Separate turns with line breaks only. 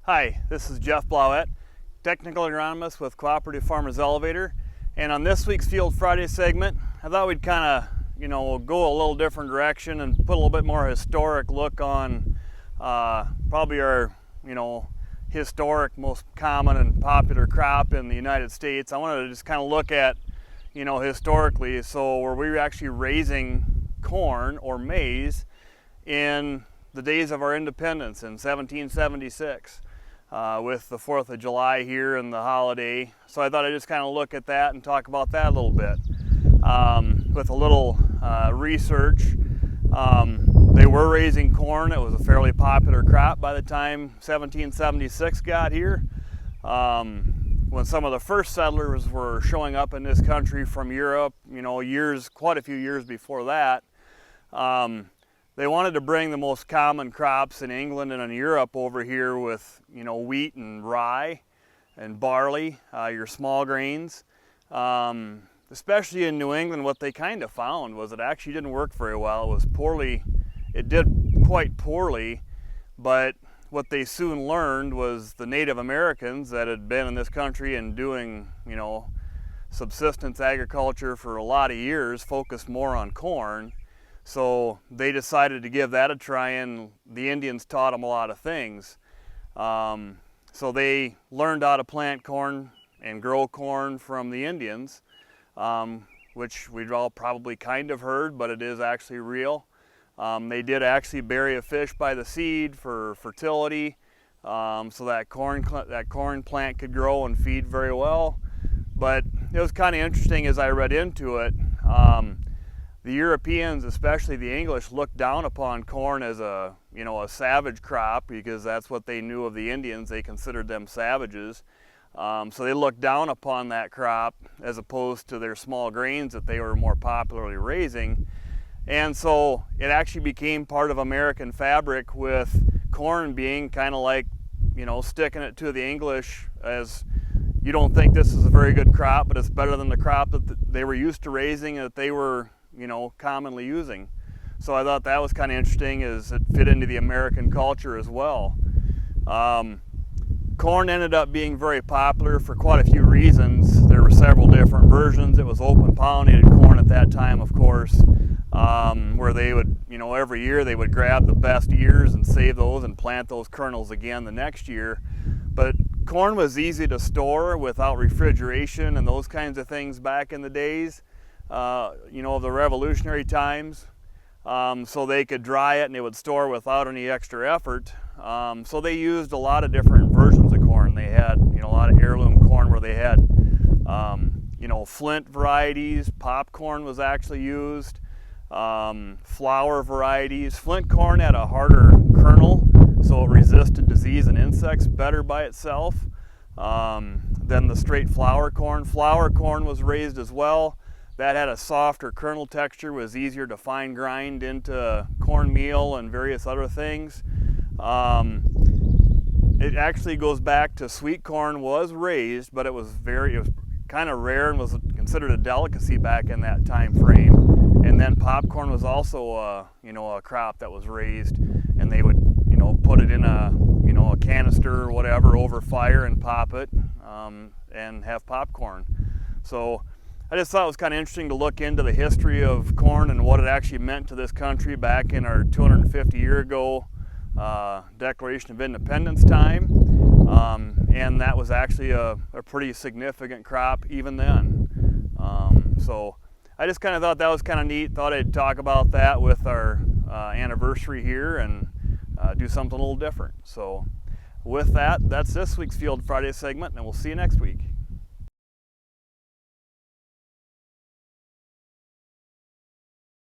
Hi, this is Jeff Blauett, technical agronomist with Cooperative Farmers Elevator, and on this week's Field Friday segment, I thought we'd kind of, go a little different direction and put a little bit more historic look on probably our, historic, most common and popular crop in the United States. I wanted to just kind of look at, historically, so were we actually raising corn or maize in the days of our independence in 1776. With the 4th of July here and the holiday. So I thought I'd just kind of look at that and talk about that a little bit. With a little research, they were raising corn. It was a fairly popular crop by the time 1776 got here. When some of the first settlers were showing up in this country from Europe, quite a few years before that, they wanted to bring the most common crops in England and in Europe over here with, wheat and rye and barley, your small grains. Especially in New England, what they kind of found was it actually didn't work very well. It did quite poorly, but what they soon learned was the Native Americans that had been in this country and doing, subsistence agriculture for a lot of years focused more on corn. So they decided to give that a try, and the Indians taught them a lot of things. So they learned how to plant corn and grow corn from the Indians, which we've all probably kind of heard, but it is actually real. They did actually bury a fish by the seed for fertility, so that corn plant could grow and feed very well. But it was kind of interesting as I read into it. The Europeans, especially the English, looked down upon corn as a savage crop because that's what they knew of the Indians. They considered them savages. So they looked down upon that crop as opposed to their small grains that they were more popularly raising. And so it actually became part of American fabric, with corn being kind of like, sticking it to the English as, you don't think this is a very good crop, but it's better than the crop that they were used to raising and that they were commonly using. So I thought that was kind of interesting, as it fit into the American culture as well. Corn ended up being very popular for quite a few reasons. There were several different versions. It was open pollinated corn at that time, of course, where they would, every year they would grab the best ears and save those and plant those kernels again the next year. But corn was easy to store without refrigeration and those kinds of things back in the days. Of the revolutionary times, so they could dry it and they would store without any extra effort. So they used a lot of different versions of corn. They had, a lot of heirloom corn where they had, flint varieties. Popcorn was actually used. Flour varieties. Flint corn had a harder kernel, so it resisted disease and insects better by itself than the straight flour corn. Flour corn was raised as well. That had a softer kernel texture, was easier to fine grind into cornmeal and various other things. It actually goes back to sweet corn was raised, but it was kind of rare and was considered a delicacy back in that time frame. And then popcorn was also a crop that was raised, and they would put it in a canister or whatever over fire and pop it and have popcorn. So I just thought it was kind of interesting to look into the history of corn and what it actually meant to this country back in our 250 year ago Declaration of Independence time. And that was actually a pretty significant crop even then. So I just kind of thought that was kind of neat. Thought I'd talk about that with our anniversary here and do something a little different. So with that, that's this week's Field Friday segment, and we'll see you next week.